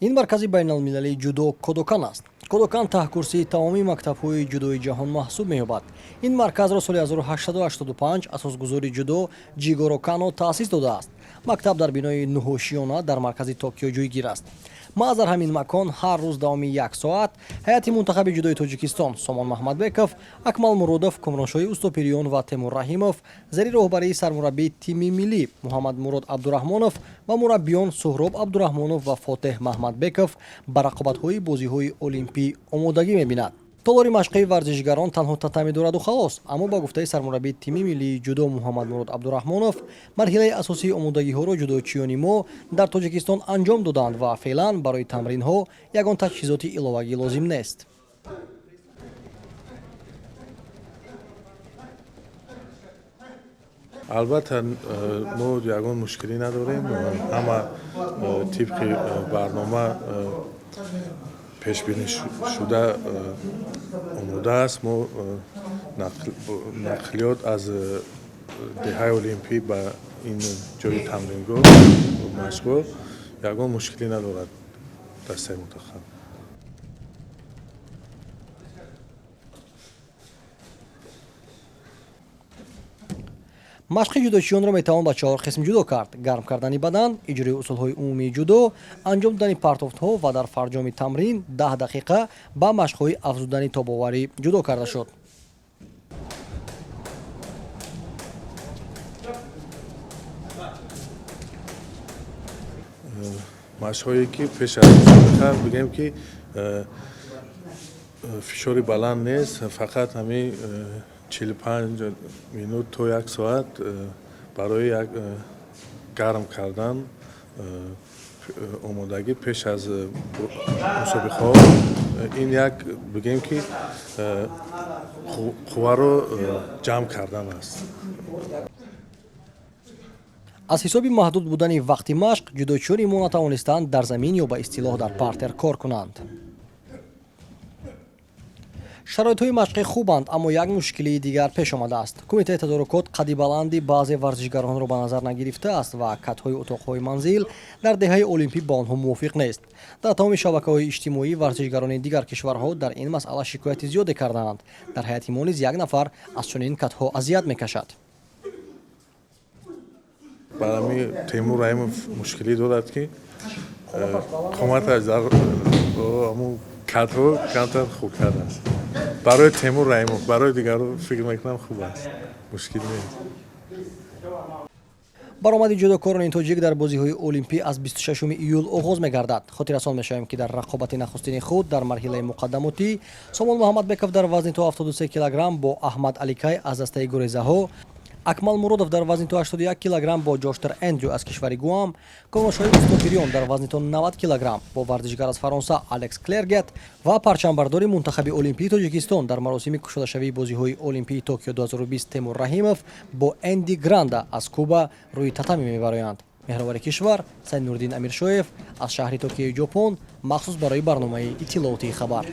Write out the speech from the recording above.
ин маркази байналмилалии ҷудо Кодокан аст. Кодокан таҳкурсии тамоми мактабҳои ҷудои ҷаҳон маҳсуб меёбад. Ин марказро соли 1885 асосгузори ҷудо Ҷигоро Кано таъсис додааст. Мактаб дар бинои нуҳошиёна дар маркази Токио ҷойгир аст. маъ дар ҳамин макон ҳар рӯз давоми 1 соат ҳайати мунтахаби ҷудои Тоҷикистон Сомон Маҳмадбеков, Акмал Муродов, Кумроншоҳи Устопириён ва Темур Раҳимов зери роҳбарии сармураббии тими миллӣ Муҳаммад Мурод Абдураҳмонов ва мураббиён Суҳроб Абдураҳмонов ва Фотеҳ Маҳмадбеков ба рақобатҳои бозиҳои олимпӣ омодагӣ мебинад. Толори машқии варзишгарон танҳо татами дораду халос, аммо ба гуфтаи сармураббии тими миллии ҷудо Муҳаммад Мурод Абдураҳмонов, марҳилаи асосии омодагиҳоро ҷудочиёни мо дар Тоҷикистон анҷом доданд ва феълан барои тамринҳо ягон таҷҳизоти иловагӣ лозим нест. албатта мо ягон мушкилӣ надорем. ҳама тибқи барнома пешбинӣ шуда омода аст. мо нақлиёт аз деҳаи олимпӣ ба ин ҷои тамрингоҳ машқҳо ягон мушкилӣ надорад дастаи мунтахаб. машқи ҷудочиёнро метавон ба 4 қисм ҷудо кард: гарм кардани бадан, иҷрои усулҳои умумии ҷудо, анҷом додани партофтҳо ва дар фарҷоми тамрин 10 дақиқа ба машқҳои афзудани тобоварӣ ҷудо карда шуд. машқҳое ки пеш аз мусобиқа бигем ки фишори баланд нест, фақат ҳамин 45 минут то 1 соат барои як гарм кардан омодагӣ пеш аз мусобиқаҳо. ин як бигем ки қувваро ҷамъ кардан аст. аз ҳисоби маҳдуд будани вақти машқ ҷудочиёни мо натавонистанд дар замин ё ба истилоҳ дар партер кор кунанд. шароитҳои машқӣ хубанд, аммо як мушкилии дигар пеш омадааст. кумитаи тадорукот қадди баланди баъзе варзишгаронро ба назар нагирифтааст ва катҳои утоқҳои манзил дар деҳаи олимпӣ ба онҳо мувофиқ нест. дар тамоми шабакаҳои иҷтимоӣ варзишгарони дигар кишварҳо дар ин масъала шикояти зиёде кардаанд. дар ҳайати мо низ як нафар аз чунин катҳо азият мекашад. барами Темур Раҳимов мушкилӣ дорад ки қоматаш дар катҳо камтар хурдтар аст. барои Темур Раҳимов, барои дигарҳо фикр мекунам хуб аст, мушкил нест. баромади ҷудокорони тоҷик дар бозиҳои олимпӣ аз 26 июл оғоз мегардад. хотиррасон мешавем ки дар рақобати нахустини худ дар марҳилаи муқаддамотӣ Сомон Маҳмадбеков дар вазни то 73 кг бо Аҳмад Аликай аз дастаи гурезаҳо, Акмал Муродов дар вазни то 81 кг бо Ҷоштер Эндрю аз кишвари Гуам, Кумроншоҳи Устопириён дар вазни то 90 кг бо варзишгар аз Фаронса Алекс Клергет ва парчамбардори мунтахаби олимпии Тоҷикистон дар маросими кушодашавии бозиҳои олимпии Токио 2020 Темур Раҳимов бо Энди Гранда аз Куба рӯи татами мебароянд. меҳробари кишвар Сайнурдин Амиршоев аз шаҳри Токиои Ҷопон махсус барои барномаи иттилоотии хабар.